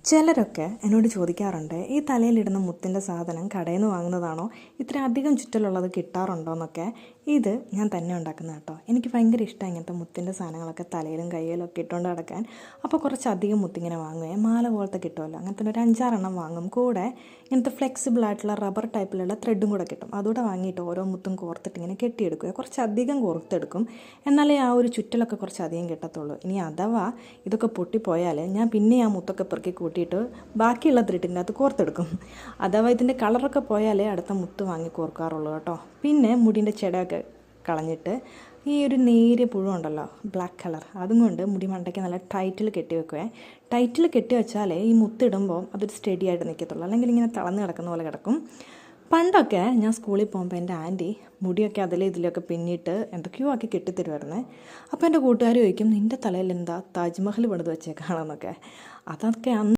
ചിലരൊക്കെ എന്നോട് ചോദിക്കാറുണ്ട്, ഈ തലയിലിടുന്ന മുത്തിൻ്റെ സാധനം കടയിൽ നിന്ന് വാങ്ങുന്നതാണോ, ഇത്ര അധികം ചുറ്റലുള്ളത് കിട്ടാറുണ്ടോ എന്നൊക്കെ. ഇത് ഞാൻ തന്നെ ഉണ്ടാക്കുന്ന കേട്ടോ. എനിക്ക് ഭയങ്കര ഇഷ്ടമാണ് ഇങ്ങനത്തെ മുത്തിൻ്റെ സാധനങ്ങളൊക്കെ തലയിലും കയ്യിലും ഒക്കെ ഇട്ടുകൊണ്ട് നടക്കാൻ. അപ്പോൾ കുറച്ചധികം മുത്തിങ്ങനെ വാങ്ങുകയും മാല പോലത്തെ കിട്ടുമല്ലോ, അങ്ങനത്തെ ഒരു 5-6 വാങ്ങും. കൂടെ ഇങ്ങനത്തെ ഫ്ലെക്സിബിൾ ആയിട്ടുള്ള റബ്ബർ ടൈപ്പിലുള്ള ത്രെഡും കൂടെ കിട്ടും. അതുകൂടെ വാങ്ങിയിട്ട് ഓരോ മുത്തും കോർത്തിട്ട് ഇങ്ങനെ കെട്ടിയെടുക്കുക. കുറച്ചധികം കോർത്തെടുക്കും, എന്നാലേ ആ ഒരു ചുറ്റലൊക്കെ കുറച്ചധികം കിട്ടത്തുള്ളൂ. ഇനി അഥവാ ഇതൊക്കെ പൊട്ടിപ്പോയാൽ ഞാൻ പിന്നെ ആ മുത്തൊക്കെ പെറുക്കി കൂട്ടിയിട്ട് ബാക്കിയുള്ള ത്രെഡിൻ്റെ അത് കോർത്തെടുക്കും. അഥവാ ഇതിൻ്റെ കളറൊക്കെ പോയാലേ അടുത്ത മുത്ത് വാങ്ങി കോർക്കാറുള്ളൂ കേട്ടോ. പിന്നെ മുടിൻ്റെ ചെടയൊക്കെ കളഞ്ഞിട്ട് ഈ ഒരു നേരിയ പുഴുണ്ടല്ലോ, ബ്ലാക്ക് കളർ, അതും കൊണ്ട് മുടി മണ്ടയ്ക്ക് നല്ല ടൈറ്റിൽ കെട്ടി വെക്കുവേ. ടൈറ്റിൽ കെട്ടി വെച്ചാലേ ഈ മുത്തിടുമ്പോൾ അതൊരു സ്റ്റഡി ആയിട്ട് നിൽക്കത്തുള്ളൂ, അല്ലെങ്കിൽ ഇങ്ങനെ തളർന്ന് കിടക്കുന്ന പോലെ കിടക്കും. പണ്ടൊക്കെ ഞാൻ സ്കൂളിൽ പോകുമ്പോൾ എൻ്റെ ആൻറ്റി മുടിയൊക്കെ അതിലെ ഇതിലൊക്കെ പിന്നിട്ട് എന്തൊക്കെയോ ആക്കി കെട്ടിത്തരുമായിരുന്നേ. അപ്പോൾ എൻ്റെ കൂട്ടുകാർ ചോദിക്കും, നിൻ്റെ തലയിൽ എന്താ താജ്മഹൽ പണിത് വെച്ചേക്കാണെന്നൊക്കെ. അതൊക്കെ